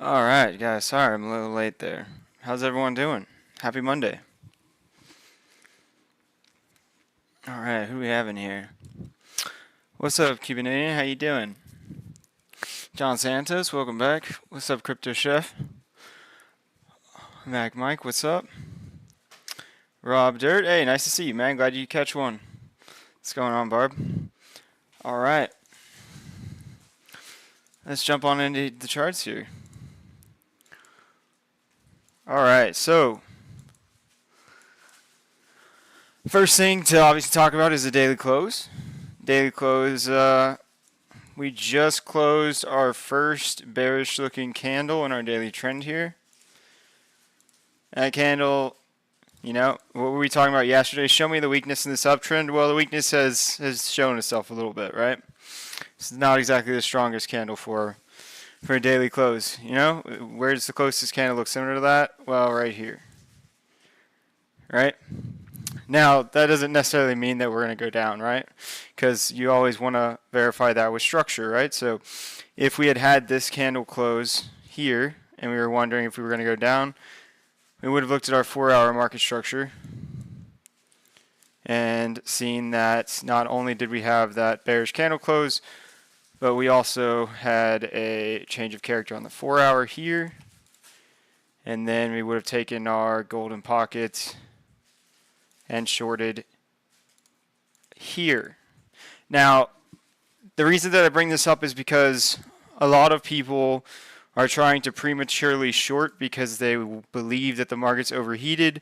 Alright, guys, sorry I'm a little late there. How's everyone doing? Happy Monday. Alright, who do we have in here? What's up, Cubanian? How you doing? John Santos, welcome back. What's up, Crypto Chef? Mac Mike, what's up? Rob Dirt, hey, nice to see you, man. Glad you catch one. What's going on, Barb? Alright. Let's jump on into the charts here. Alright, so first thing to obviously talk about is the daily close. Daily close, we just closed our first bearish looking candle in our daily trend here. That candle, you know, what were we talking about yesterday? Show me the weakness in this uptrend. Well, the weakness has shown itself a little bit, right? This is not exactly the strongest candle for a daily close. You know, where does the closest candle look similar to that? Well, right here. Right? Now, that doesn't necessarily mean that we're going to go down, right? Because you always want to verify that with structure, right? So if we had had this candle close here and we were wondering if we were going to go down, we would have looked at our 4-hour market structure and seen that not only did we have that bearish candle close, but we also had a change of character on the 4-hour here. And then we would have taken our golden pocket and shorted here. Now, the reason that I bring this up is because a lot of people are trying to prematurely short because they believe that the market's overheated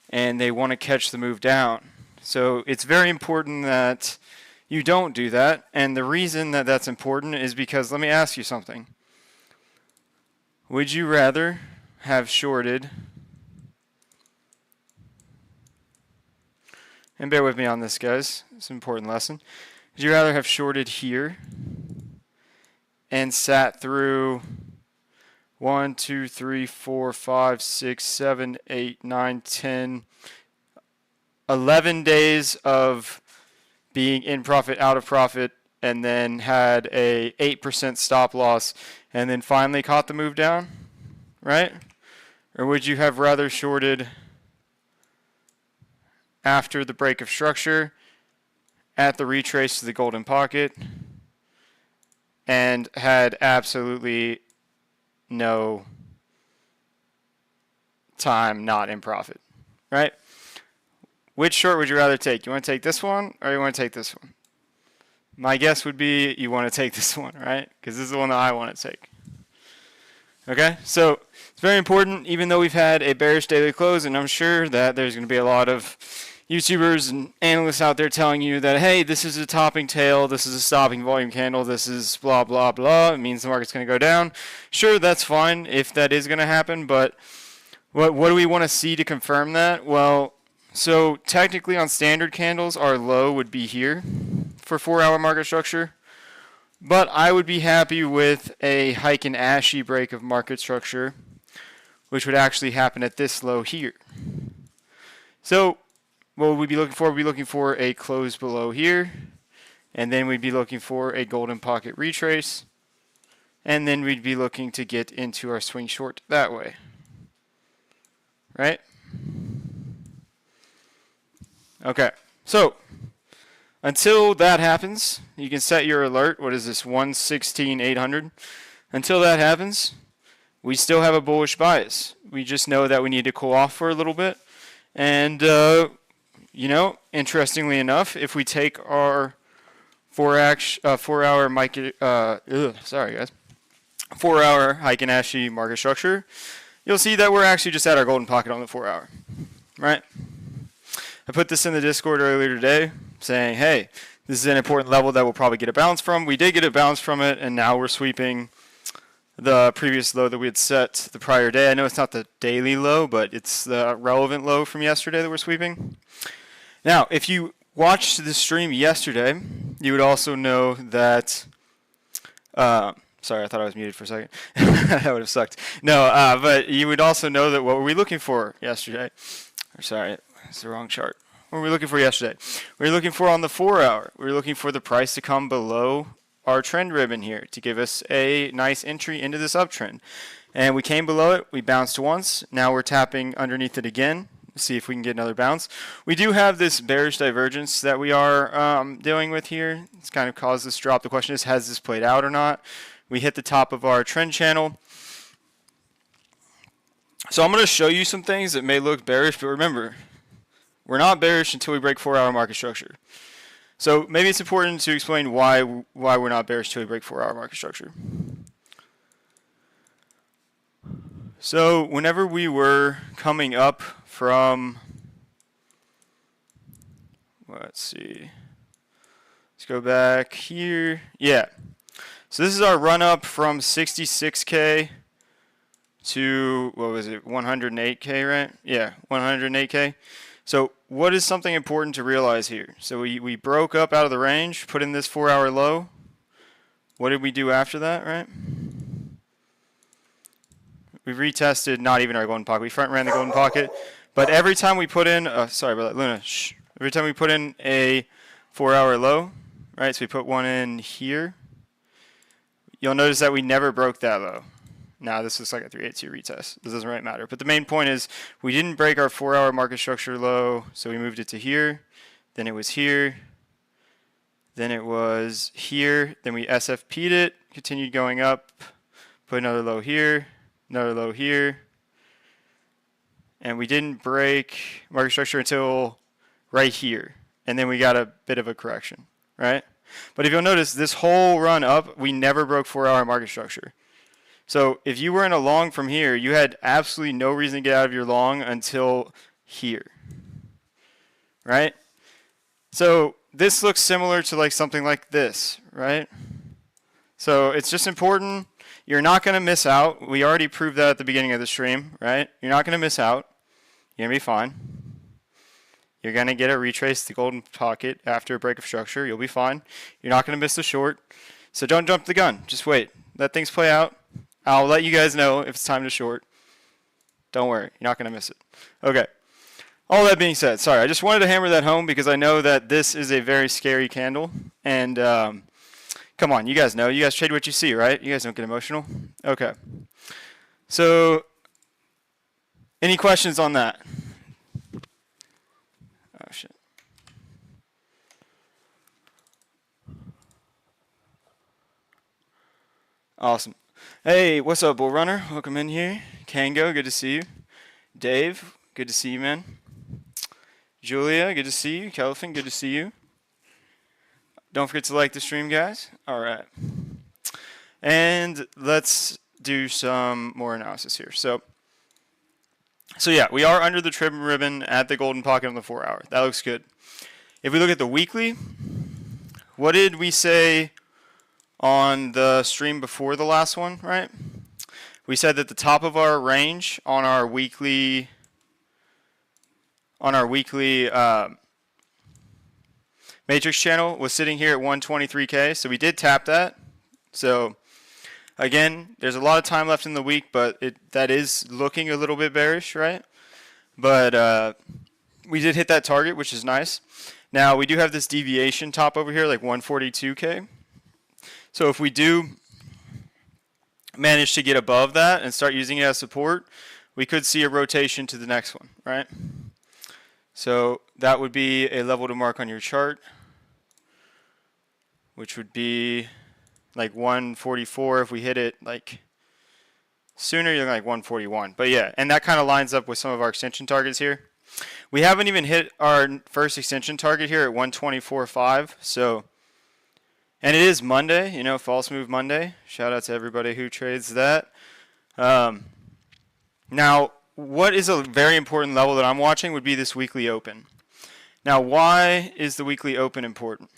and they want to catch the move down. So it's very important that you don't do that, and the reason that that's important is because, let me ask you something. Would you rather have shorted, and bear with me on this, guys, it's an important lesson. Would you rather have shorted here and sat through 1, 2, 3, 4, 5, 6, 7, 8, 9, 10, 11 days of being in profit, out of profit, and then had a 8% stop loss, and then finally caught the move down, right? Or would you have rather shorted after the break of structure, at the retrace to the golden pocket, and had absolutely no time not in profit, right? Which short would you rather take? You want to take this one or you want to take this one? My guess would be you want to take this one, right? Because this is the one that I want to take. Okay, so it's very important, even though we've had a bearish daily close, and I'm sure that there's going to be a lot of YouTubers and analysts out there telling you that, hey, this is a topping tail, this is a stopping volume candle, this is blah, blah, blah. It means the market's going to go down. Sure, that's fine if that is going to happen, but what do we want to see to confirm that? Well, so technically on standard candles, our low would be here for 4-hour market structure. But I would be happy with a hike and ashy break of market structure, which would actually happen at this low here. So what would we be looking for? We'd be looking for a close below here. And then we'd be looking for a golden pocket retrace. And then we'd be looking to get into our swing short that way. Right? Okay, so until that happens, you can set your alert. What is this, 116,800? Until that happens, we still have a bullish bias. We just know that we need to cool off for a little bit. And, you know, interestingly enough, if we take our 4-hour market, 4-hour hike and ashy market structure, you'll see that we're actually just at our golden pocket on the 4-hour, right? I put this in the Discord earlier today saying, hey, this is an important level that we'll probably get a bounce from. We did get a bounce from it, and now we're sweeping the previous low that we had set the prior day. I know it's not the daily low, but it's the relevant low from yesterday that we're sweeping. Now, if you watched the stream yesterday, you would also know that sorry, I thought I was muted for a second. That would have sucked. No, but you would also know that what were we looking for yesterday? Or sorry, It's the wrong chart. What were we looking for yesterday? We were looking for on the 4 hour. We were looking for the price to come below our trend ribbon here to give us a nice entry into this uptrend. And we came below it. We bounced once. Now we're tapping underneath it again. See if we can get another bounce. We do have this bearish divergence that we are dealing with here. It's kind of caused this drop. The question is, has this played out or not? We hit the top of our trend channel. So I'm going to show you some things that may look bearish, but remember, we're not bearish until we break 4 hour market structure. So maybe it's important to explain why we're not bearish until we break 4 hour market structure. So whenever we were coming up from, let's see, let's go back here. Yeah. So this is our run up from 66K to, what was it, 108K, right? Yeah, 108K. So what is something important to realize here? So we broke up out of the range, put in this 4 hour low. What did we do after that, right? We retested not even our golden pocket. We front ran the golden pocket. But every time we put in, sorry about that, Luna. Shh. Every time we put in a 4 hour low, right? So we put one in here. You'll notice that we never broke that low. Now this looks like a 382 retest. This doesn't really matter. But the main point is we didn't break our 4 hour market structure low, so we moved it to here. Then it was here. Then it was here. Then we SFP'd it, continued going up, put another low here, another low here. And we didn't break market structure until right here. And then we got a bit of a correction, right? But if you'll notice, this whole run up, we never broke 4 hour market structure. So if you were in a long from here, you had absolutely no reason to get out of your long until here, right? So this looks similar to like something like this, right? So it's just important. You're not going to miss out. We already proved that at the beginning of the stream, right? You're not going to miss out. You're going to be fine. You're going to get a retrace the golden pocket after a break of structure. You'll be fine. You're not going to miss the short. So don't jump the gun. Just wait. Let things play out. I'll let you guys know if it's time to short. Don't worry. You're not going to miss it. Okay. All that being said, sorry, I just wanted to hammer that home because I know that this is a very scary candle. And come on, you guys know. You guys trade what you see, right? You guys don't get emotional. Okay. So any questions on that? Oh, shit. Awesome. Hey, what's up, Bull Runner? Welcome in here. Kango, good to see you. Dave, good to see you, man. Julia, good to see you. Kelvin, good to see you. Don't forget to like the stream, guys. All right. And let's do some more analysis here. So yeah, we are under the trim ribbon at the golden pocket on the 4 hour. That looks good. If we look at the weekly, what did we say on the stream before the last one, right? We said that the top of our range on our weekly matrix channel was sitting here at 123K. So we did tap that. So again, there's a lot of time left in the week, but that is looking a little bit bearish, right? But we did hit that target, which is nice. Now we do have this deviation top over here, like 142K. So if we do manage to get above that and start using it as support, we could see a rotation to the next one, right? So that would be a level to mark on your chart, which would be like 144. If we hit it like sooner, you're like 141. But yeah, and that kind of lines up with some of our extension targets here. We haven't even hit our first extension target here at 124.5. So, and it is Monday, you know, false move Monday. Shout out to everybody who trades that. Now, what is a very important level that I'm watching would be this weekly open. Now, why is the weekly open important?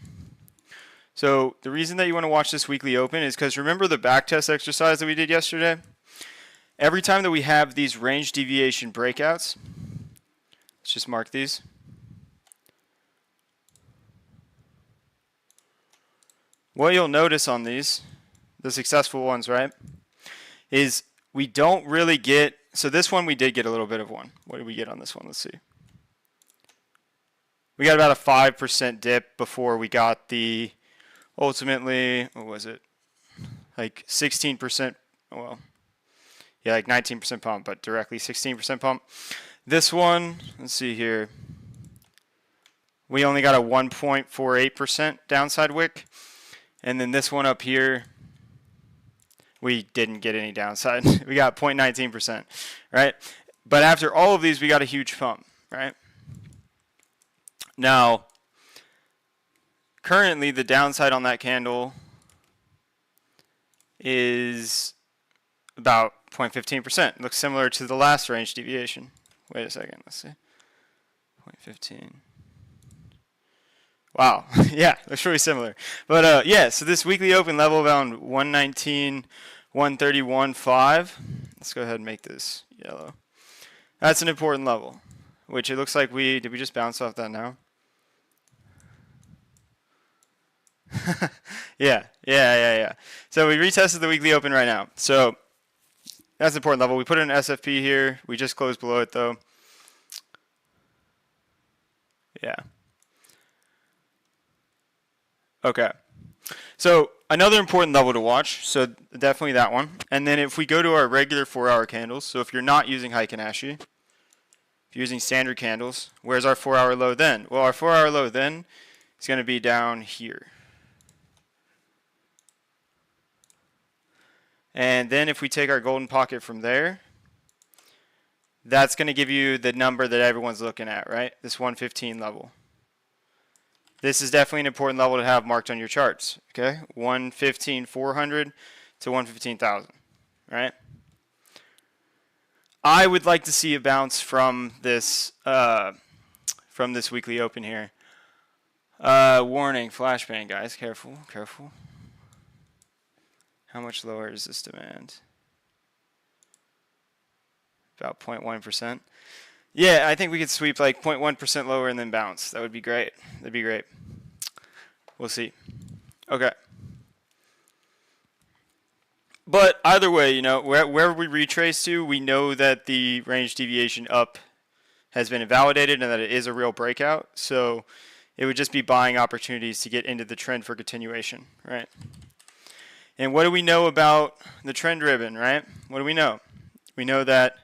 So the reason that you want to watch this weekly open is because remember the backtest exercise that we did yesterday? Every time that we have these range deviation breakouts, let's just mark these. What you'll notice on these, the successful ones, right, is we don't really get, so this one we did get a little bit of one. What did we get on this one? Let's see. we got about a 5% dip before we got the ultimately, what was it? Like 16%, well, yeah, like 19% pump, but directly 16% pump. This one, let's see here. We only got a 1.48% downside wick. And then this one up here, we didn't get any downside. We got 0.19%, right? But after all of these, we got a huge pump, right? Now, currently the downside on that candle is about 0.15%. Looks similar to the last range deviation. Wait a second, let's see. 0.15. Wow, yeah, looks really similar. But yeah, so this weekly open level around 119, 131.5. Let's go ahead and make this yellow. That's an important level, which it looks like did we just bounce off that now? Yeah. So we retested the weekly open right now. So that's an important level. We put in an SFP here. We just closed below it though. Yeah. Okay. So another important level to watch. So definitely that one. And then if we go to our regular 4-hour candles, so if you're not using Heiken Ashi, if you're using standard candles, where's our 4-hour low then? Well, our 4-hour low then is going to be down here. And then if we take our golden pocket from there, that's going to give you the number that everyone's looking at, right? This 115 level. This is definitely an important level to have marked on your charts, okay? 115,400 to 115,000, right? I would like to see a bounce from this weekly open here. Warning, flashbang, guys, careful. How much lower is this demand? About 0.1%. Yeah, I think we could sweep like 0.1% lower and then bounce. That would be great. That'd be great. We'll see. Okay. But either way, you know, where we retrace to, we know that the range deviation up has been invalidated and that it is a real breakout. So it would just be buying opportunities to get into the trend for continuation, right? And what do we know about the trend ribbon, right? What do we know? We know that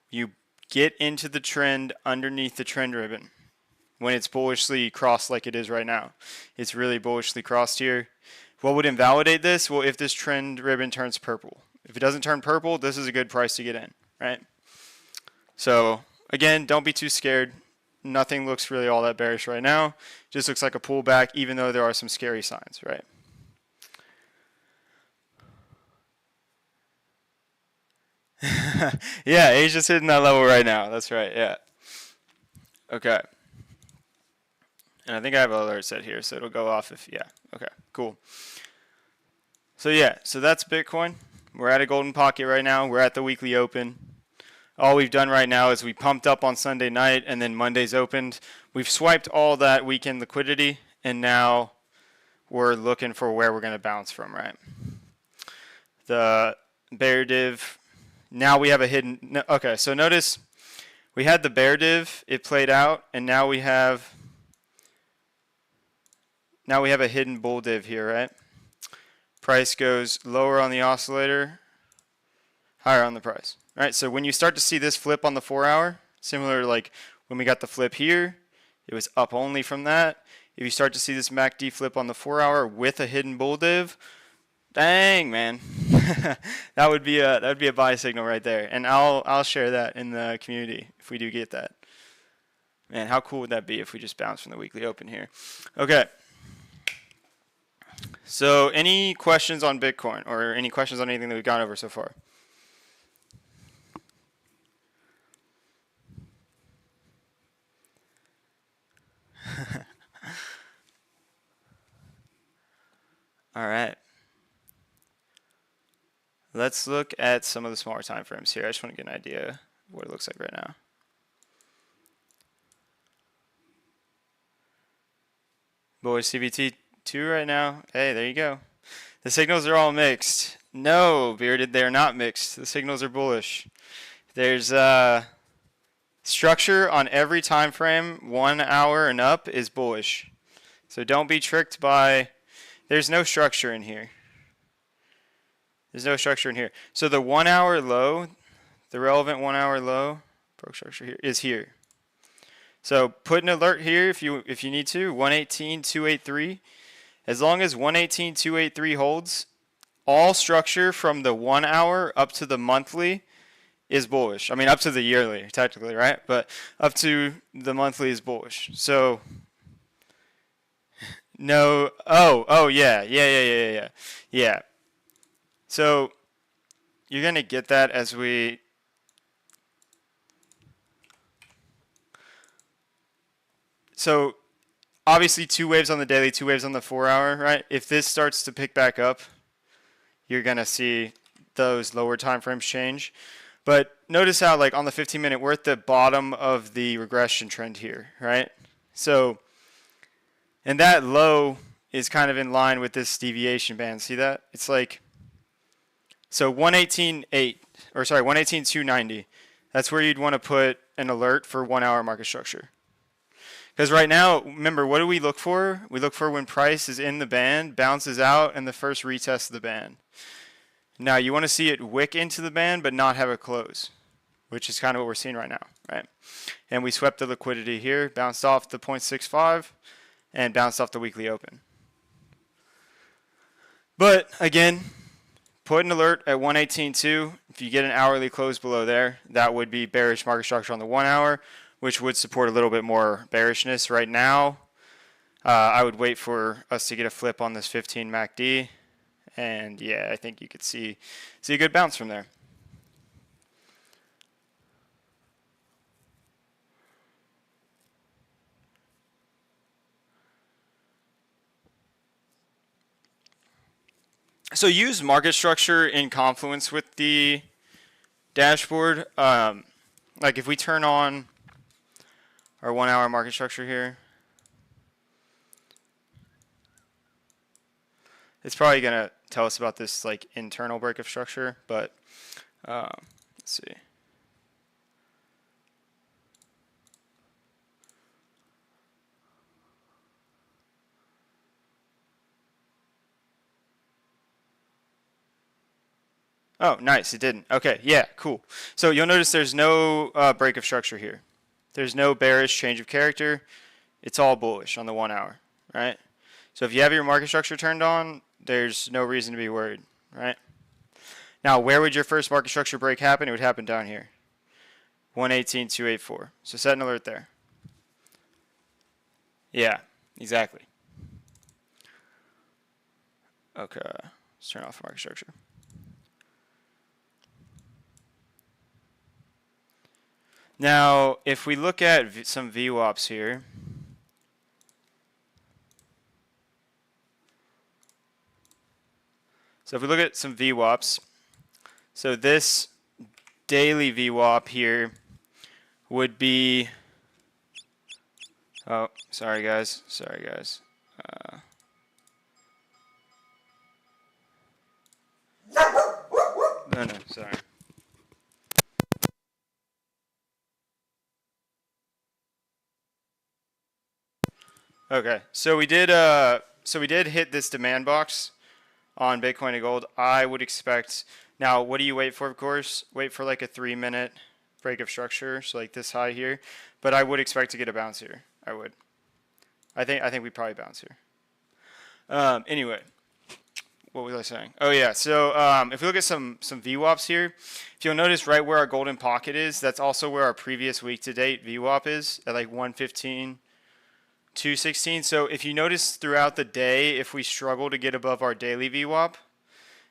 you get into the trend underneath the trend ribbon when it's bullishly crossed like it is right now. It's really bullishly crossed here. What would invalidate this? Well, if this trend ribbon turns purple. If it doesn't turn purple, this is a good price to get in, right? So, again, don't be too scared. Nothing looks really all that bearish right now. Just looks like a pullback, even though there are some scary signs, right? Yeah, Asia's hitting that level right now. That's right, yeah. Okay. And I think I have an alert set here, so it'll go off if, yeah. Okay, cool. So yeah, so that's Bitcoin. We're at a golden pocket right now. We're at the weekly open. All we've done right now is we pumped up on Sunday night and then Monday's opened. We've swiped all that weekend liquidity and now we're looking for where we're going to bounce from, right? The bear div, now we have a hidden, okay, so notice we had the bear div, it played out, and now we have a hidden bull div here, right? Price goes lower on the oscillator, higher on the price, right? So when you start to see this flip on the 4-hour, similar to like when we got the flip here, it was up only from that. If you start to see this MACD flip on the 4-hour with a hidden bull div, dang man, that would be a buy signal right there. And I'll share that in the community if we do get that. Man, how cool would that be if we just bounce from the weekly open here? Okay. So any questions on Bitcoin or any questions on anything that we've gone over so far? All right. Let's look at some of the smaller time frames here. I just want to get an idea of what it looks like right now. Bullish CVT2 right now. Hey, there you go. The signals are all mixed. No, Bearded, they're not mixed. The signals are bullish. There's Structure on every time frame, 1 hour and up, is bullish. So don't be tricked by, there's no structure in here. There's no structure in here. So the 1 hour low, the relevant 1 hour low, broke structure here, is here. So put an alert here if you need to, 118.283. As long as 118.283 holds, all structure from the 1 hour up to the monthly is bullish. I mean, up to the yearly, technically, right? But up to the monthly is bullish. So, no, yeah. So, you're going to get that as we, so obviously 2 waves on the daily, 2 waves on the 4 hour, right? If this starts to pick back up, you're going to see those lower time frames change. But notice how, like, on the 15-minute, we're at the bottom of the regression trend here, right? So, and that low is kind of in line with this deviation band. See that? It's like, so 118.8, or sorry, 118.290. That's where you'd want to put an alert for 1 hour market structure. Because right now, remember, what do we look for? We look for when price is in the band, bounces out, and the first retest of the band. Now, you want to see it wick into the band, but not have it close, which is kind of what we're seeing right now, right? And we swept the liquidity here, bounced off the 0.65, and bounced off the weekly open. But, again, put an alert at 118.2. If you get an hourly close below there, that would be bearish market structure on the 1 hour, which would support a little bit more bearishness. Right now, I would wait for us to get a flip on this 15 MACD. And yeah, I think you could see a good bounce from there. So use market structure in confluence with the dashboard. Like if we turn on our 1 hour market structure here, it's probably going to tell us about this like internal break of structure, but let's see. Oh, nice, it didn't. Okay, yeah, cool. So you'll notice there's no break of structure here. There's no bearish change of character. It's all bullish on the 1 hour, right? So if you have your market structure turned on, there's no reason to be worried, right? Now, where would your first market structure break happen? It would happen down here, 118.284. So set an alert there. Yeah, exactly. Okay, let's turn off market structure. Now, if we look at some VWAPs here, so if we look at some VWAPs, so this daily VWAP here would be, oh, sorry guys. No, sorry. Okay, so we did hit this demand box on Bitcoin and gold. I would expect, now what do you wait for, of course? Wait for like a 3-minute break of structure, so like this high here. But I would expect to get a bounce here. I would. I think we probably bounce here. Anyway, what was I saying? Oh yeah, so if we look at some VWAPs here, if you'll notice right where our golden pocket is, that's also where our previous week to date VWAP is at like 115. 216. So if you notice throughout the day, if we struggle to get above our daily VWAP,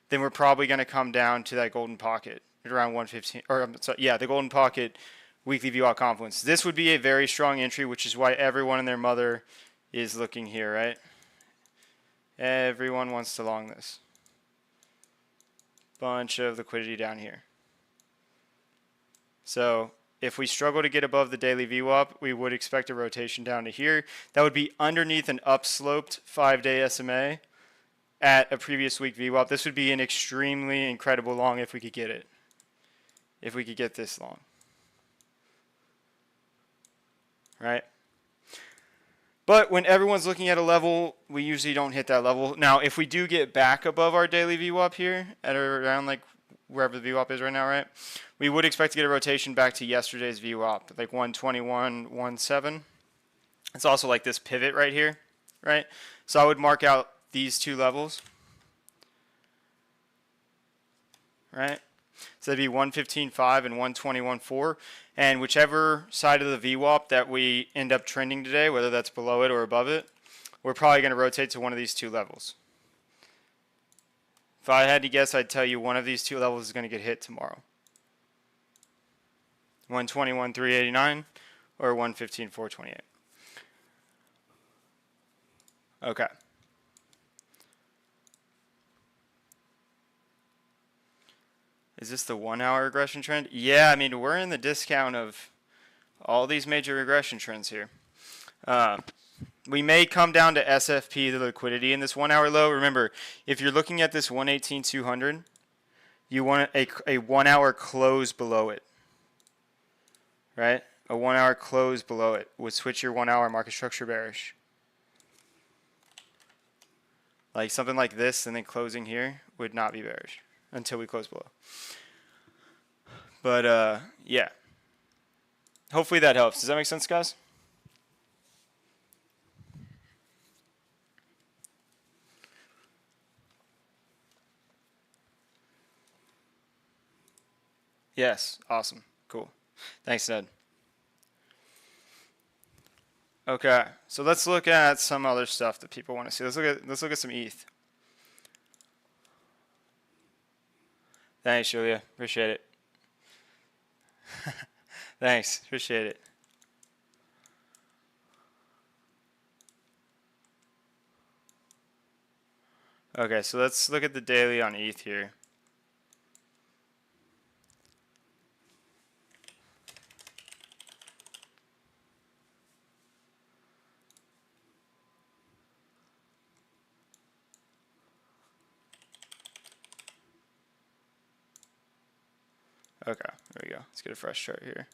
then we're probably going to come down to that golden pocket at around 115. Or sorry, yeah, the golden pocket weekly VWAP confluence. This would be a very strong entry, which is why everyone and their mother is looking here, right? Everyone wants to long this. Bunch of liquidity down here. So if we struggle to get above the daily VWAP, we would expect a rotation down to here. That would be underneath an upsloped 5-day SMA at a previous week VWAP. This would be an extremely incredible long if we could get it. If we could get this long. right? But when everyone's looking at a level, we usually don't hit that level. Now, if we do get back above our daily VWAP here at around like wherever the VWAP is right now, right? We would expect to get a rotation back to yesterday's VWAP, like 121.17. It's also like this pivot right here, right? So I would mark out these two levels, right? So that'd be 115.5 and 121.4. And whichever side of the VWAP that we end up trending today, whether that's below it or above it, we're probably going to rotate to one of these two levels. If I had to guess, I'd tell you one of these two levels is going to get hit tomorrow. 121.389 or 115.428. Okay. Is this the 1 hour regression trend? Yeah, I mean, we're in the discount of all these major regression trends here. We may come down to SFP, the liquidity in this 1 hour low. Remember, if you're looking at this 118.200, you want a 1 hour close below it, right? A 1 hour close below it would switch your 1 hour market structure bearish. Like something like this and then closing here would not be bearish until we close below. But yeah, hopefully that helps. Does that make sense, guys? Yes, awesome, cool. Thanks, Ned. Okay, so let's look at some other stuff that people want to see. Let's look at some ETH. Thanks, Julia. Appreciate it. Thanks. Appreciate it. Okay, so let's look at the daily on ETH here. Okay, there we go. Let's get a fresh chart here.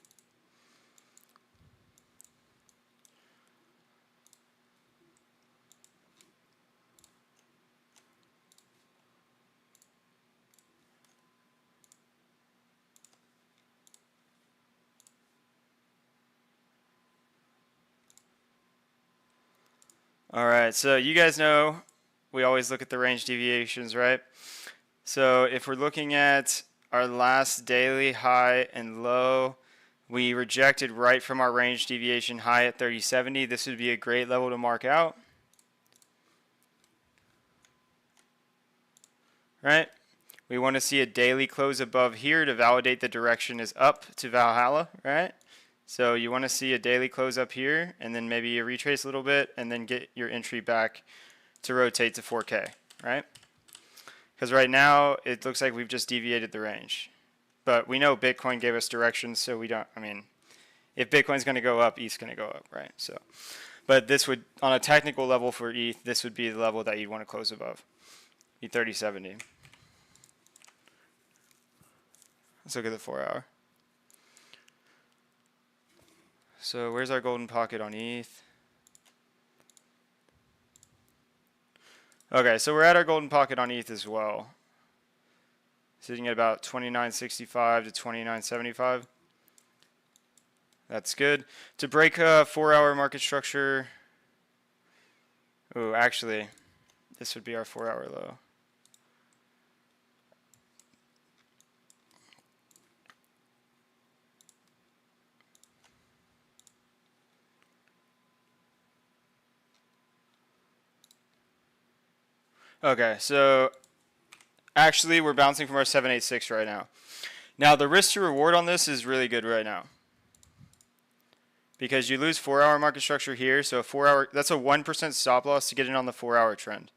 All right, so you guys know we always look at the range deviations, right? So if we're looking at our last daily high and low, we rejected right from our range deviation high at 3070. This would be a great level to mark out. Right? We want to see a daily close above here to validate the direction is up to Valhalla, right? So you want to see a daily close up here and then maybe a retrace a little bit and then get your entry back to rotate to 4K, right? Because right now it looks like we've just deviated the range. But we know Bitcoin gave us direction, so we don't, I mean, if Bitcoin's going to go up, ETH's going to go up, right? So, but this would, on a technical level for ETH, this would be the level that you'd want to close above, be 3070. Let's look at the 4 hour. So where's our golden pocket on ETH? Okay, so we're at our golden pocket on ETH as well. Sitting at about 29.65 to 29.75. That's good. To break a 4 hour market structure. Oh, actually, this would be our 4 hour low. Okay, so actually we're bouncing from our 786 right now. Now the risk to reward on this is really good right now. Because you lose 4 hour market structure here, so a 4 hour, that's a 1% stop loss to get in on the 4 hour trend.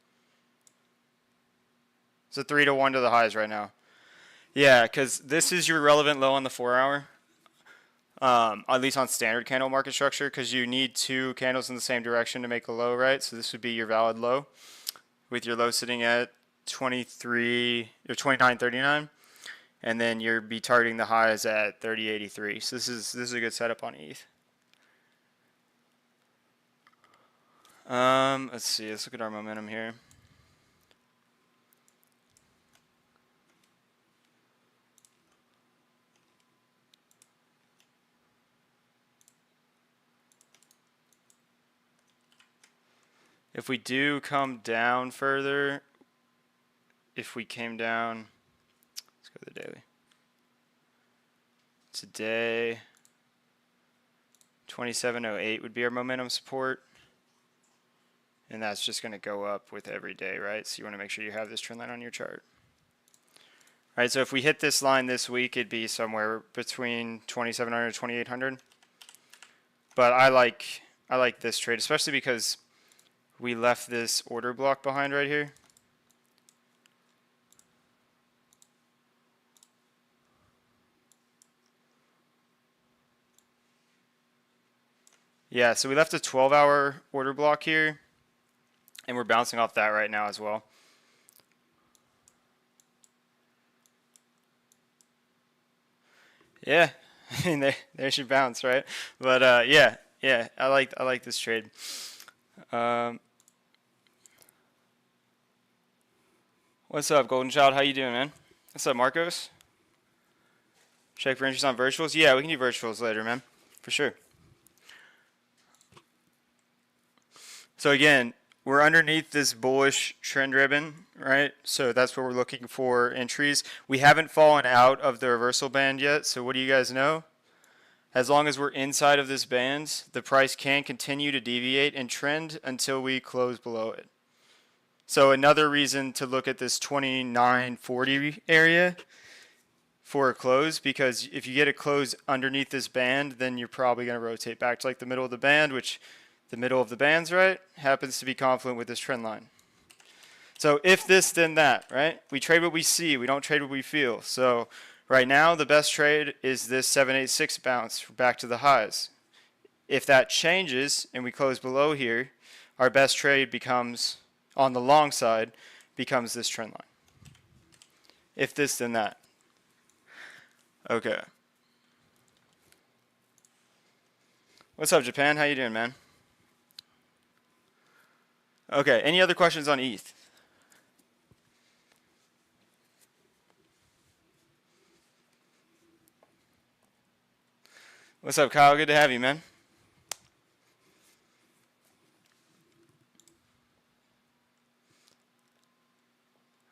It's a 3 to 1 to the highs right now. Yeah, because this is your relevant low on the 4 hour. At least on standard candle market structure, because you need two candles in the same direction to make a low, right? So this would be your valid low, with your low sitting at 23 or 29.39, and then you'll be targeting the highs at 30.83. So this is a good setup on ETH. Let's see. Let's look at our momentum here. If we do come down further, if we came down, let's go to the daily. Today, 2708 would be our momentum support. And that's just going to go up with every day, right? So you want to make sure you have this trend line on your chart. All right, so if we hit this line this week, it'd be somewhere between 2700 and 2800. But I like this trade, especially because we left this order block behind right here. Yeah, so we left a 12-hour order block here, and we're bouncing off that right now as well. Yeah, I mean they should bounce, right? But yeah, I like this trade. What's up, Golden Child? How you doing, man? What's up, Marcos? Check for interest on virtuals. Yeah, we can do virtuals later, man, for sure. So again, we're underneath this bullish trend ribbon, right? So that's where we're looking for entries. We haven't fallen out of the reversal band yet. So what do you guys know? As long as we're inside of this band, the price can continue to deviate and trend until we close below it. So another reason to look at this 2940 area for a close, because if you get a close underneath this band, then you're probably going to rotate back to like the middle of the band, which the middle of the band's right, happens to be confluent with this trend line. So if this, then that, right? We trade what we see. We don't trade what we feel. So right now, the best trade is this 786 bounce back to the highs. If that changes and we close below here, our best trade becomes, on the long side, becomes this trend line. If this, then that. Okay. What's up, Japan? How you doing, man? Okay, any other questions on ETH? What's up, Kyle? Good to have you, man.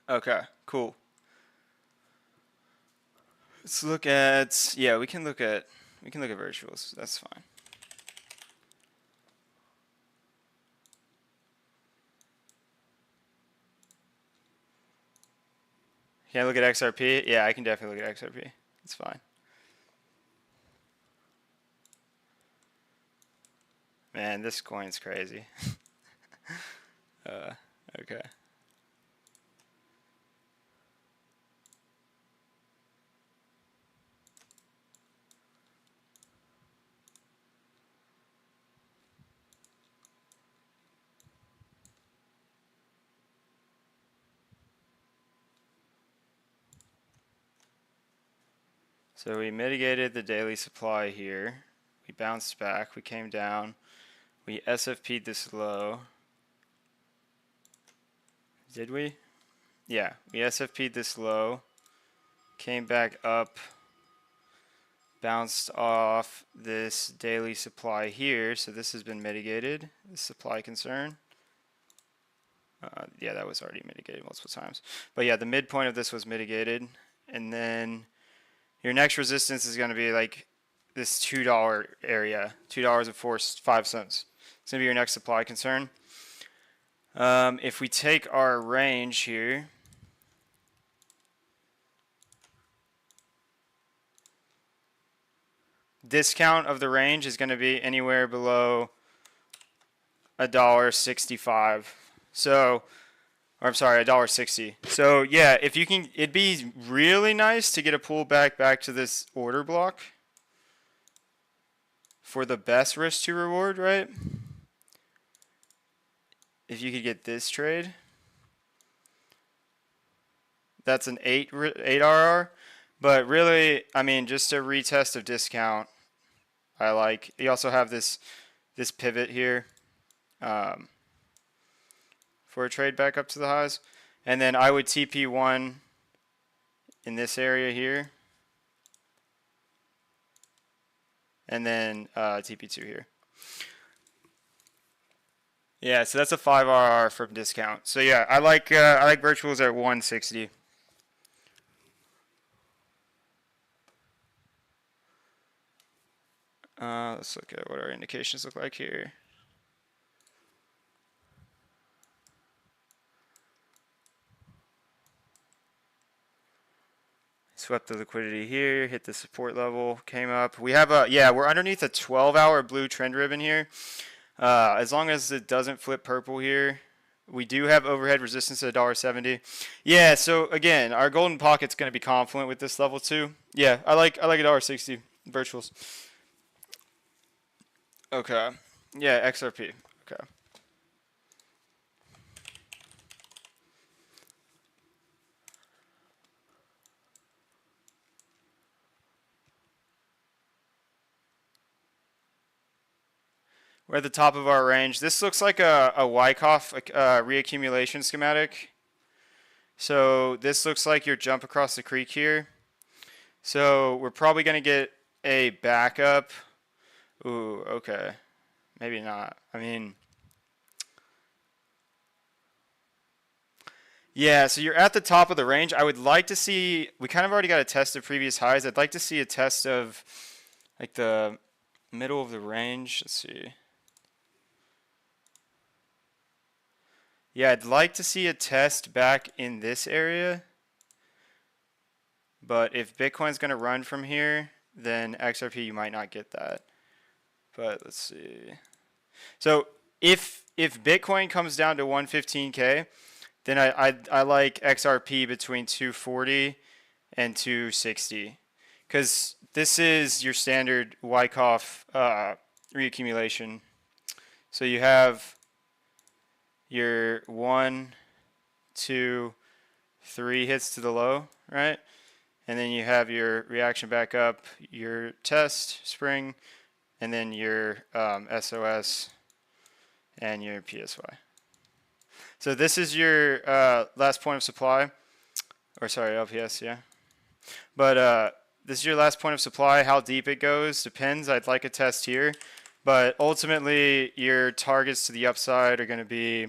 Okay, cool. Let's look at, yeah, we can look at virtuals. That's fine. Can I look at XRP? Yeah, I can definitely look at XRP. It's fine. Man, this coin's crazy. Okay. So we mitigated the daily supply here. We bounced back. We came down. We SFP'd this low. Did we? Yeah, we SFP'd this low. Came back up. Bounced off this daily supply here. So this has been mitigated. This supply concern. Yeah, that was already mitigated multiple times. But yeah, the midpoint of this was mitigated. And then your next resistance is going to be like this $2 area, $2.05. It's going to be your next supply concern. If we take our range here, discount of the range is going to be anywhere below $1.65. So, or I'm sorry, $1.60. So yeah, if you can, it'd be really nice to get a pullback back to this order block for the best risk to reward, right? If you could get this trade, that's an 8 RR. But really, I mean, just a retest of discount, I like. You also have this pivot here. for a trade back up to the highs. And then I would TP1 in this area here. And then TP2 here. Yeah, so that's a 5 RR from discount. So yeah, I like virtuals at 160. Let's look at what our indications look like here. Swept the liquidity here, hit the support level, came up. We have we're underneath a 12-hour blue trend ribbon here. As long as it doesn't flip purple here, we do have overhead resistance at $1.70. Yeah, so again, our golden pocket's going to be confluent with this level too. Yeah, I like $1.60 virtuals. Okay. Yeah, XRP. Okay. We're at the top of our range. This looks like a Wyckoff reaccumulation schematic. So this looks like your jump across the creek here. So we're probably going to get a backup. Ooh, okay. Maybe not. I mean, yeah, so you're at the top of the range. I would like to see, we kind of already got a test of previous highs. I'd like to see a test of like the middle of the range. Let's see. Yeah, I'd like to see a test back in this area. But if Bitcoin's going to run from here, then XRP, you might not get that. But let's see. So if Bitcoin comes down to 115K, then I like XRP between 240 and 260. Because this is your standard Wyckoff reaccumulation. So you have your 1, 2, 3 hits to the low, right? And then you have your reaction back up, your test spring, and then your SOS and your PSY. So this is your last point of supply, or sorry, LPS, yeah. But this is your last point of supply. How deep it goes depends. I'd like a test here. But ultimately, your targets to the upside are going to be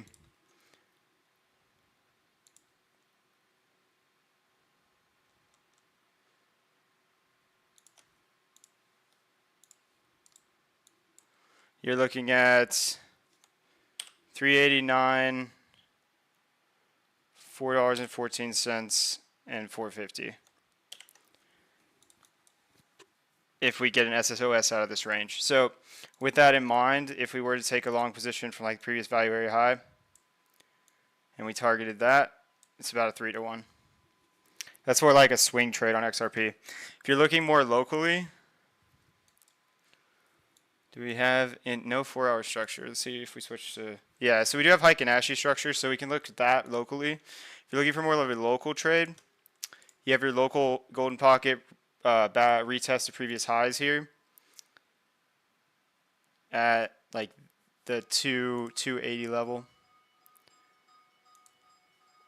you're looking at 389, $4.14, and 450. If we get an SSOS out of this range. So with that in mind, if we were to take a long position from like previous value area high, and we targeted that, it's about a 3-to-1. That's more like a swing trade on XRP. If you're looking more locally, do we have no 4-hour structure? Let's see if we switch to, yeah, so we do have Heiken Ashi structure, so we can look at that locally. If you're looking for more of a local trade, you have your local golden pocket retest the previous highs here at like the 280 level.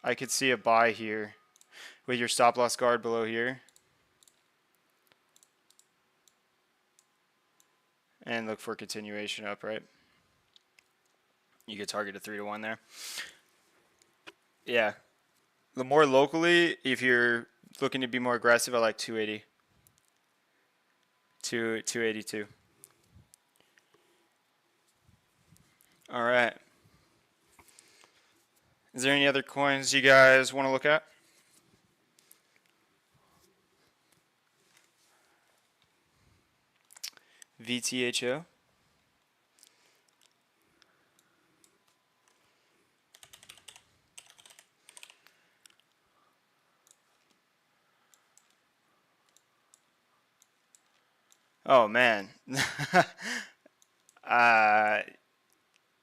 I could see a buy here with your stop loss guard below here. And look for continuation up, right? You could target a 3-to-1 there. Yeah. The more locally, if you're looking to be more aggressive, I like 280. 282. All right. Is there any other coins you guys want to look at? VTHO. Oh man.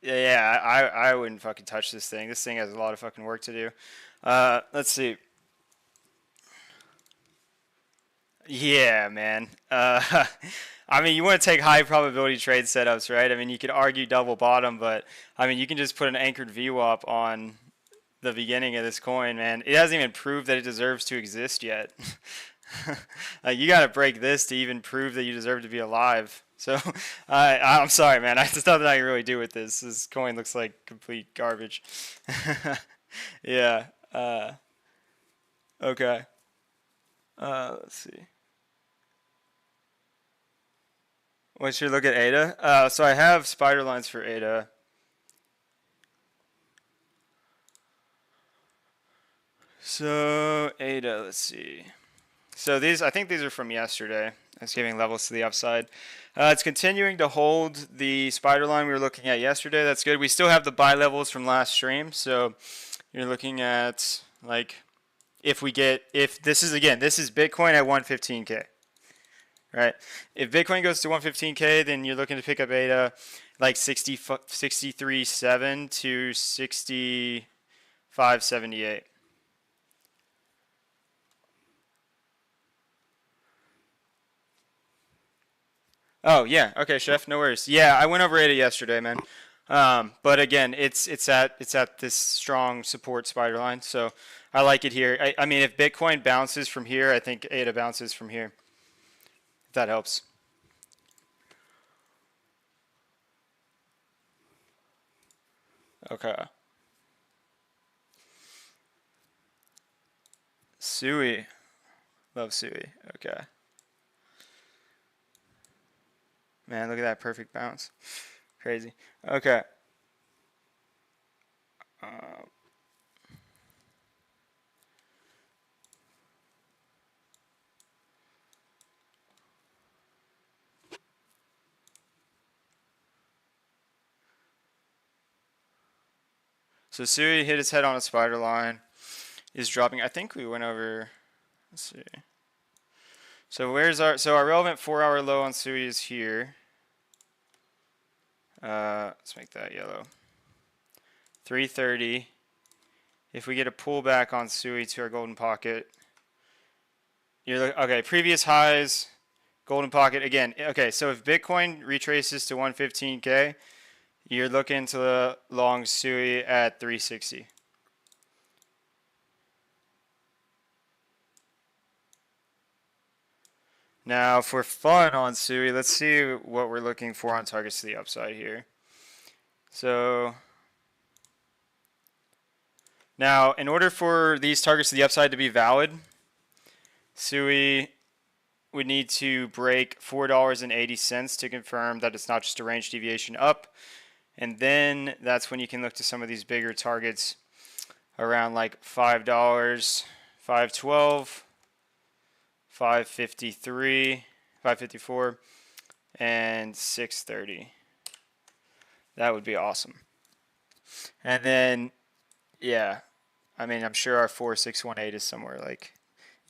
Yeah, I wouldn't fucking touch this thing. This thing has a lot of fucking work to do. Let's see. Yeah, man. I mean, you want to take high probability trade setups, right? I mean, you could argue double bottom, but I mean, you can just put an anchored VWAP on the beginning of this coin, man. It hasn't even proved that it deserves to exist yet. Like, you got to break this to even prove that you deserve to be alive. So, I'm sorry, man. There's nothing I can really do with this. This coin looks like complete garbage. Yeah. Okay. Let's see. What's your look at ADA? So I have spider lines for ADA. So ADA, let's see. So these, I think these are from yesterday. It's giving levels to the upside. It's continuing to hold the spider line we were looking at yesterday. That's good. We still have the buy levels from last stream. So you're looking at like if this is Bitcoin at 115K, right? If Bitcoin goes to 115K, then you're looking to pick up ADA like 63.7 to 65.78. Oh yeah, okay, chef, no worries. Yeah, I went over it yesterday, man. But again, it's at this strong support spider line, so I like it here. I mean, if Bitcoin bounces from here, I think ADA bounces from here. If that helps. Okay. Sui, love Sui. Okay. Man, look at that perfect bounce. Crazy. Okay. Uh, so Sui hit his head on a spider line. Is dropping. I think we went over. Let's see. So our relevant 4-hour low on Sui is here. Let's make that yellow. 330. If we get a pullback on Sui to our golden pocket, okay. Previous highs, golden pocket again. Okay, so if Bitcoin retraces to 115K, you're looking to the long Sui at 360. Now, for fun on Sui, let's see what we're looking for on targets to the upside here. So now, in order for these targets to the upside to be valid, Sui would need to break $4.80 to confirm that it's not just a range deviation up. And then that's when you can look to some of these bigger targets around like $5, $5.12, $5.53, $5.54, and $6.30. That would be awesome. And then, yeah, I mean, I'm sure our 4618 is somewhere like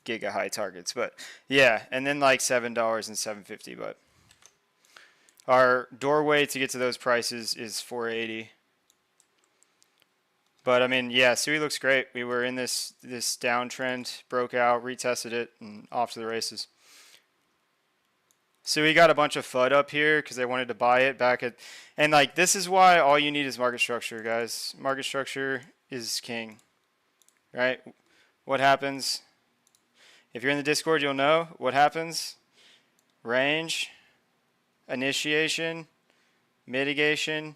giga high targets, but yeah, and then like $7 and $7.50, but our doorway to get to those prices is 480. But I mean, yeah, Sui looks great. We were in this downtrend, broke out, retested it, and off to the races. So we got a bunch of FUD up here because they wanted to buy it back at, and like this is why all you need is market structure, guys. Market structure is king, right? What happens? If you're in the Discord, you'll know what happens. Range, initiation, mitigation,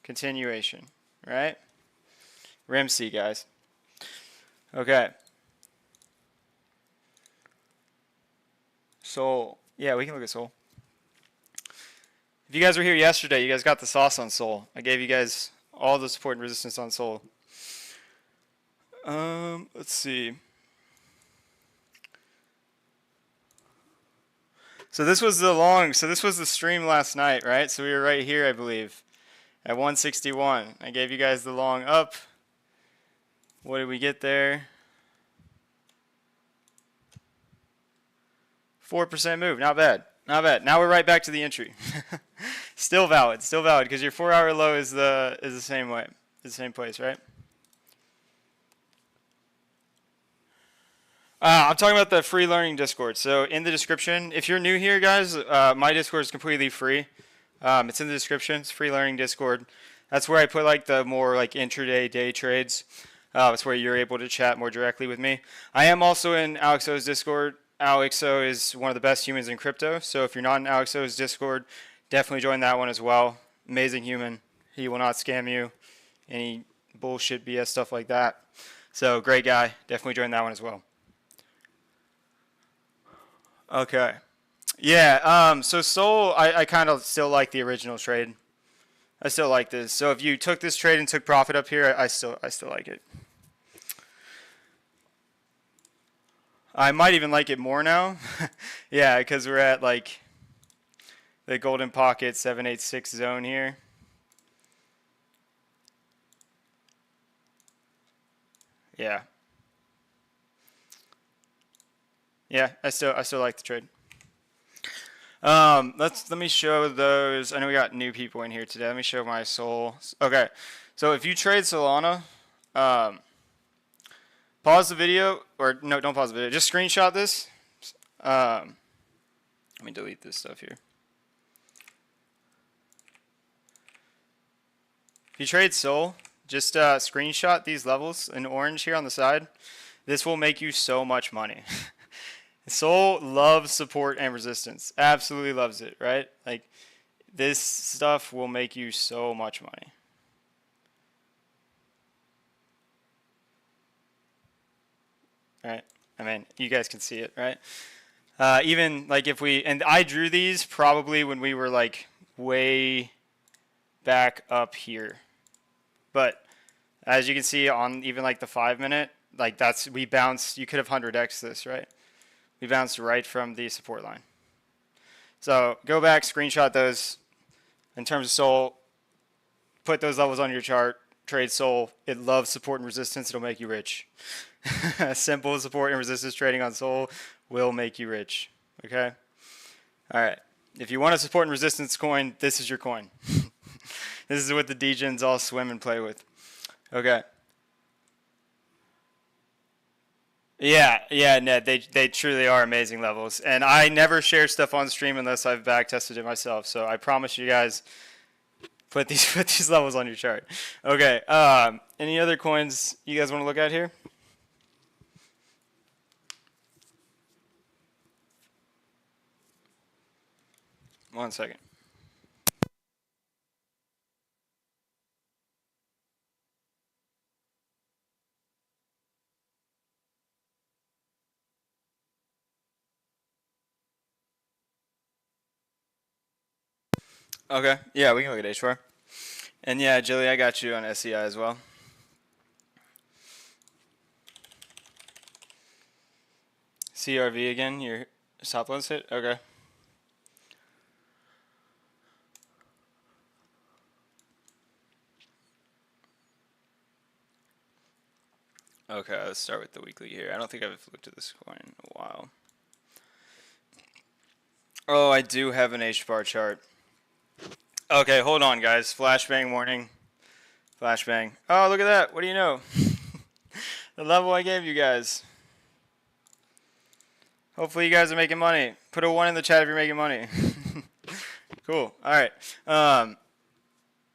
continuation, right? RIMC, guys. Okay. Soul. Yeah, we can look at Soul. If you guys were here yesterday, you guys got the sauce on Soul. I gave you guys all the support and resistance on Soul. Let's see. So this was the stream last night, right? So we were right here, I believe, at 161. I gave you guys the long up. What did we get there? 4% move, not bad. Not bad. Now we're right back to the entry. Still valid, because your 4-hour low is the same way. It's the same place, right? I'm talking about the free learning Discord. So in the description, if you're new here, guys, my Discord is completely free. It's in the description. It's free learning Discord. That's where I put like the more like intraday day trades. It's where you're able to chat more directly with me. I am also in Alexo's Discord. Alexo is one of the best humans in crypto. So if you're not in Alexo's Discord, definitely join that one as well. Amazing human. He will not scam you. Any bullshit BS stuff like that. So great guy. Definitely join that one as well. Okay. Yeah, so Sol, I kind of still like the original trade. I still like this. So if you took this trade and took profit up here, I still like it. I might even like it more now. Yeah, because we're at like the golden pocket 786 zone here. Yeah. Yeah, I still like the trade. Let me show those. I know we got new people in here today. Let me show my Sol. Okay, so if you trade Solana, pause the video, or no, don't pause the video. Just screenshot this. Let me delete this stuff here. If you trade Sol, just screenshot these levels in orange here on the side. This will make you so much money. Sol loves support and resistance. Absolutely loves it, right? Like, this stuff will make you so much money. Right? I mean, you guys can see it, right? Even like if we, and I drew these probably when we were like way back up here. But as you can see on even like the 5 minute, like that's, we bounced, you could have 100x this, right? We bounced right from the support line. So go back, screenshot those. In terms of Sol, put those levels on your chart. Trade Sol. It loves support and resistance. It'll make you rich. Simple support and resistance trading on Sol will make you rich. Okay? All right. If you want a support and resistance coin, this is your coin. This is what the degens all swim and play with. Okay. Yeah, Ned. They truly are amazing levels, and I never share stuff on stream unless I've back tested it myself. So I promise you guys, put these levels on your chart. Okay. Any other coins you guys want to look at here? One second. Okay. Yeah, we can look at H4. And yeah, Jilly, I got you on SEI as well. CRV again, your stop loss hit? Okay. Okay, let's start with the weekly here. I don't think I've looked at this coin in a while. Oh, I do have an H-bar chart. Okay, hold on, guys. Flashbang warning. Flashbang. Oh, look at that. What do you know? The level I gave you guys. Hopefully you guys are making money. Put a 1 in the chat if you're making money. Cool. All right.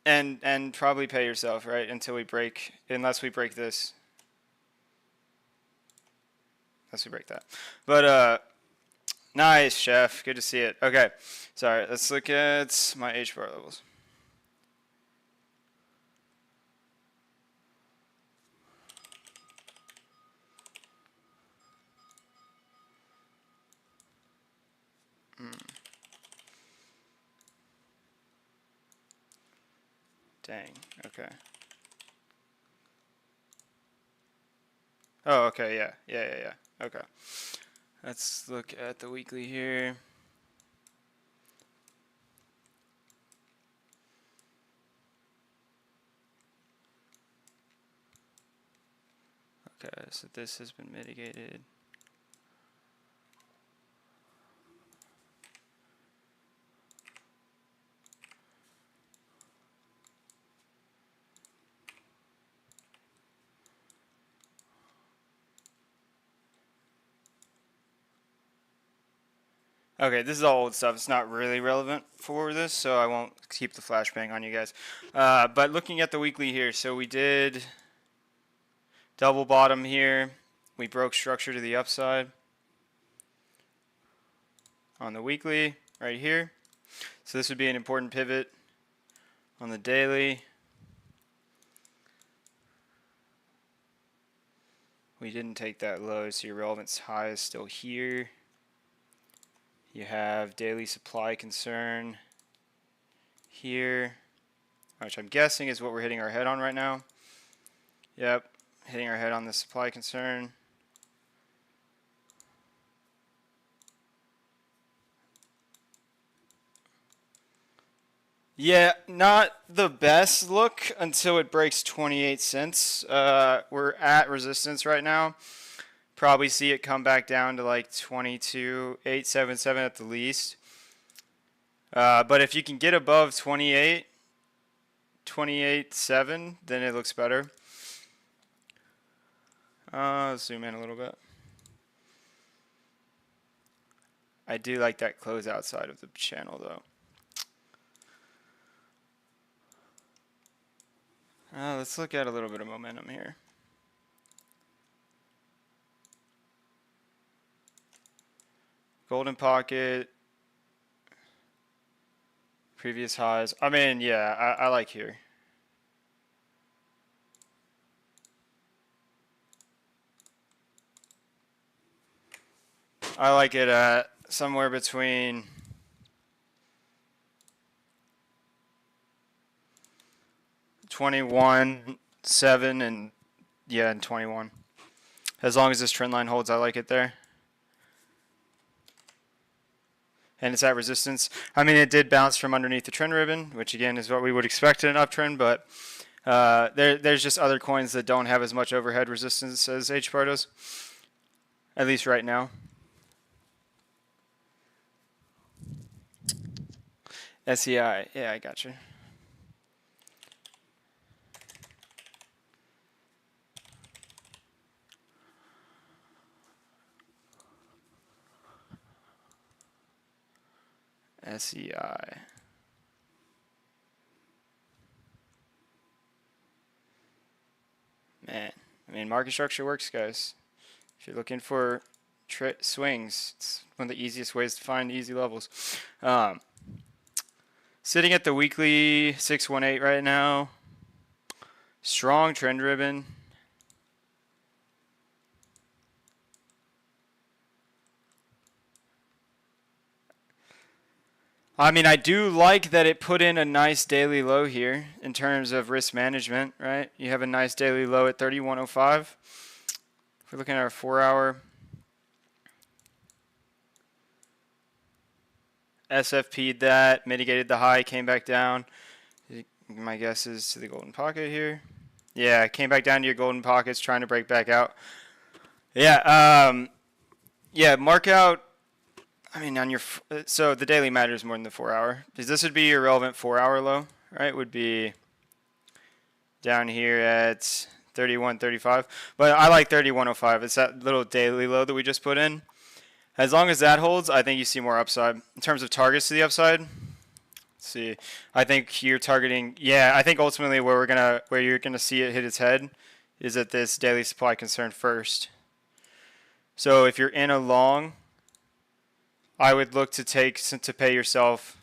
And probably pay yourself, right? Until we break, unless we break this. Unless we break that. But nice, chef. Good to see it. Okay. Sorry. Let's look at my H-bar levels. Dang. Okay. Oh, okay. Yeah. Okay. Let's look at the weekly here. Okay, so this has been mitigated. Okay, this is all old stuff. It's not really relevant for this, so I won't keep the flashbang on you guys. But looking at the weekly here, so we did double bottom here. We broke structure to the upside on the weekly right here. So this would be an important pivot on the daily. We didn't take that low, so your relevance high is still here. You have daily supply concern here, which I'm guessing is what we're hitting our head on right now. Yep, hitting our head on the supply concern. Yeah, not the best look until it breaks 28 cents. We're at resistance right now. Probably see it come back down to like 22,877 at the least. But if you can get above 28.7, then it looks better. Zoom in a little bit. I do like that close outside of the channel though. Let's look at a little bit of momentum here. Golden pocket. Previous highs. I mean, yeah, I like here. I like it at somewhere between 21.7 and 21. As long as this trend line holds, I like it there. And it's at resistance. I mean, it did bounce from underneath the trend ribbon, which again is what we would expect in an uptrend, but there's just other coins that don't have as much overhead resistance as HBAR does, at least right now. SEI, yeah, I got you. SEI. Man, I mean, market structure works, guys. If you're looking for swings, it's one of the easiest ways to find easy levels. Sitting at the weekly 618 right now. Strong trend ribbon. I mean, I do like that it put in a nice daily low here in terms of risk management, right? You have a nice daily low at 3105. If we're looking at our 4-hour, SFP'd that, mitigated the high, came back down. My guess is to the golden pocket here. Yeah, came back down to your golden pockets, trying to break back out. Yeah, yeah, mark out. I mean, on your so the daily matters more than the 4-hour, because this would be your relevant 4-hour low, right? Would be down here at 31.35, but I like 31.05. It's that little daily low that we just put in. As long as that holds, I think you see more upside in terms of targets to the upside. Let's see, I think you're targeting. Yeah, I think ultimately where you're gonna see it hit its head is at this daily supply concern first. So if you're in a long, I would look to pay yourself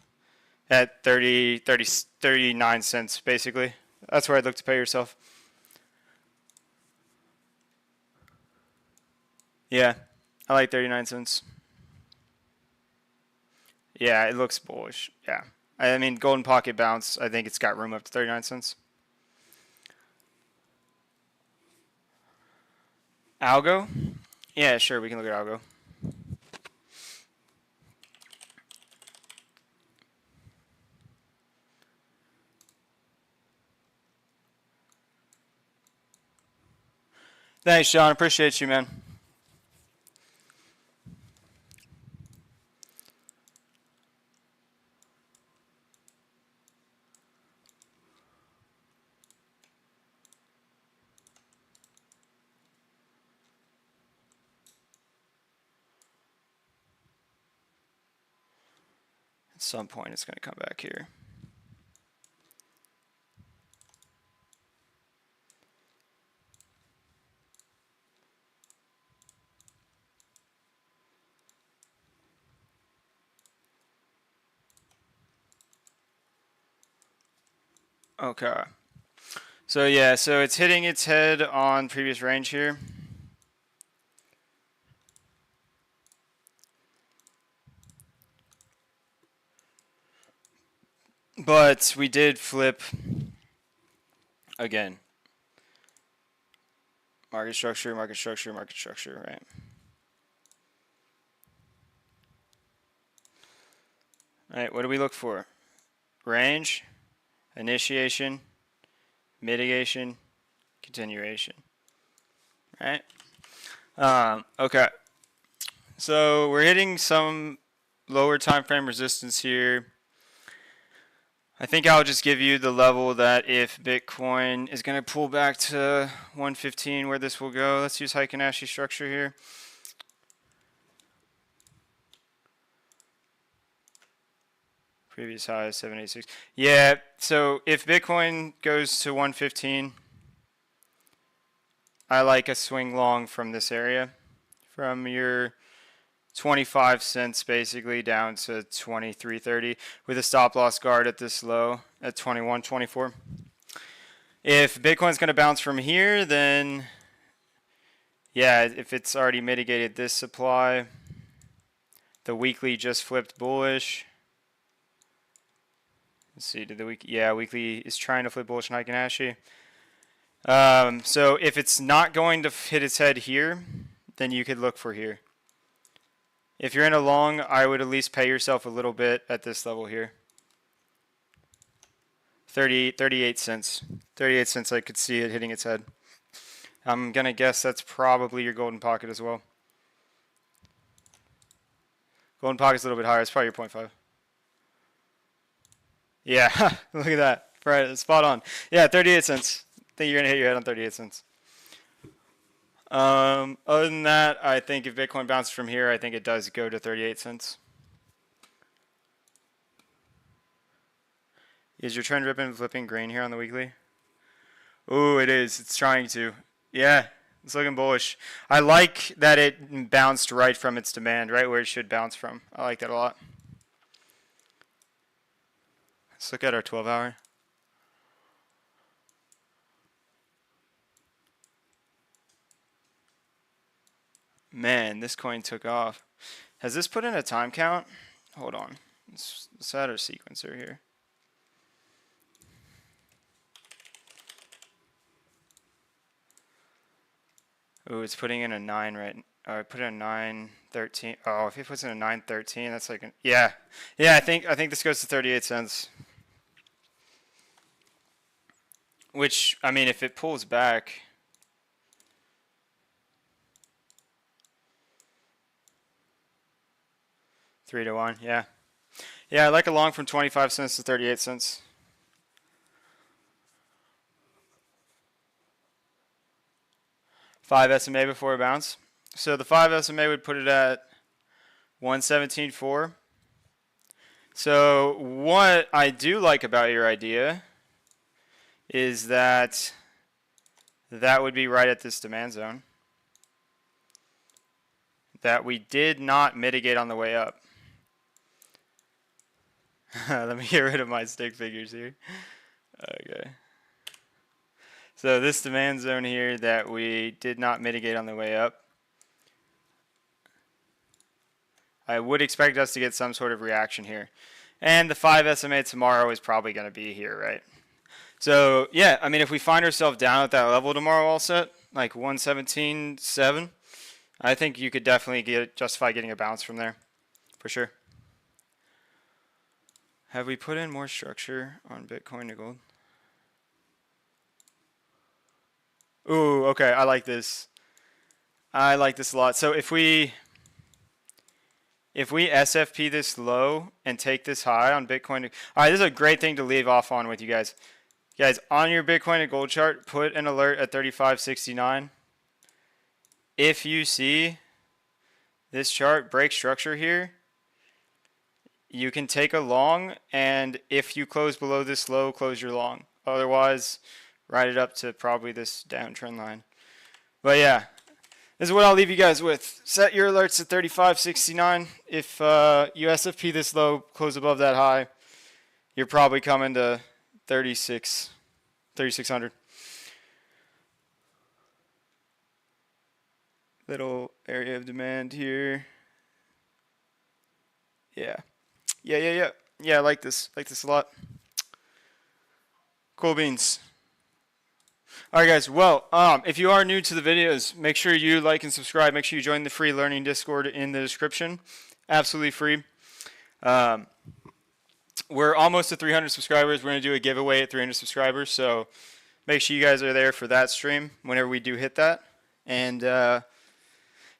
at 39 cents, basically. That's where I'd look to pay yourself. Yeah, I like 39 cents. Yeah, it looks bullish. Yeah. I mean, golden pocket bounce, I think it's got room up to 39 cents. Algo? Yeah, sure, we can look at Algo. Thanks, Sean. Appreciate you, man. At some point, it's going to come back here. Okay. So yeah, so it's hitting its head on previous range here. But we did flip again. Market structure, market structure, market structure, right? All right, what do we look for? Range, initiation, mitigation, continuation. Right? Okay. So we're hitting some lower time frame resistance here. I think I'll just give you the level that if Bitcoin is going to pull back to 115, where this will go. Let's use Heikin-Ashi structure here. Previous high is 786. Yeah, so if Bitcoin goes to 115, I like a swing long from this area, from your 25 cents basically down to 23.30 with a stop loss guard at this low at 21.24. If Bitcoin's going to bounce from here, then yeah, if it's already mitigated this supply, the weekly just flipped bullish. Let's see, did the week? Yeah, weekly is trying to flip bullish in Heikin-Ashi. So if it's not going to hit its head here, then you could look for here. If you're in a long, I would at least pay yourself a little bit at this level here. 38 cents. 38 cents, I could see it hitting its head. I'm going to guess that's probably your golden pocket as well. Golden pocket's a little bit higher. It's probably your 0.5. Yeah, look at that. Right, spot on. Yeah, 38 cents. I think you're going to hit your head on 38 cents. Other than that, I think if Bitcoin bounces from here, I think it does go to 38 cents. Is your trend ripping flipping green here on the weekly? Ooh, it is. It's trying to. Yeah, it's looking bullish. I like that it bounced right from its demand, right where it should bounce from. I like that a lot. Let's look at our 12-hour. Man, this coin took off. Has this put in a time count? Hold on. Let's add our sequencer here. Ooh, it's putting in a 9 right. Or put in a 9.13. Oh, if it puts in a 9.13, that's like yeah. Yeah, I think this goes to 38 cents. Which, I mean, if it pulls back, three to one, yeah. Yeah, I like a long from 25 cents to 38 cents. Five SMA before a bounce. So the 5 SMA would put it at 117.4. So what I do like about your idea is that would be right at this demand zone that we did not mitigate on the way up. Let me get rid of my stick figures here. Okay. So this demand zone here that we did not mitigate on the way up, I would expect us to get some sort of reaction here. And the 5 SMA tomorrow is probably going to be here, right? So, yeah, I mean, if we find ourselves down at that level tomorrow all set, like 117.7, I think you could definitely justify getting a bounce from there, for sure. Have we put in more structure on Bitcoin to gold? Ooh, okay, I like this. I like this a lot. So if we SFP this low and take this high on Bitcoin, all right, this is a great thing to leave off on with you guys. Guys, on your Bitcoin to gold chart, put an alert at 35.69. If you see this chart break structure here, you can take a long, and if you close below this low, close your long. Otherwise, ride it up to probably this downtrend line. But yeah, this is what I'll leave you guys with. Set your alerts at 35.69. If you SFP this low, close above that high, you're probably coming to 3,600. Little area of demand here. Yeah. Yeah, I like this. Like this a lot. Cool beans. All right, guys. Well, if you are new to the videos, make sure you like and subscribe. Make sure you join the free learning Discord in the description. Absolutely free. We're almost to 300 subscribers. We're going to do a giveaway at 300 subscribers. So make sure you guys are there for that stream whenever we do hit that. And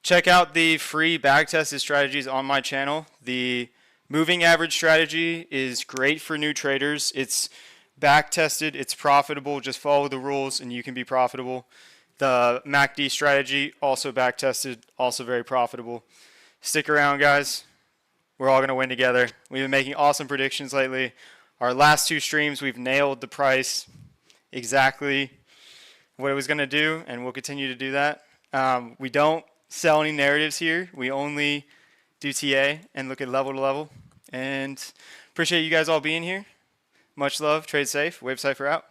check out the free back-tested strategies on my channel. The moving average strategy is great for new traders. It's back-tested, it's profitable. Just follow the rules and you can be profitable. The MACD strategy, also back-tested, also very profitable. Stick around, guys. We're all going to win together. We've been making awesome predictions lately. Our last two streams, we've nailed the price exactly what it was going to do, and we'll continue to do that. We don't sell any narratives here. We only do TA and look at level to level. And appreciate you guys all being here. Much love. Trade safe. Wave Cipher out.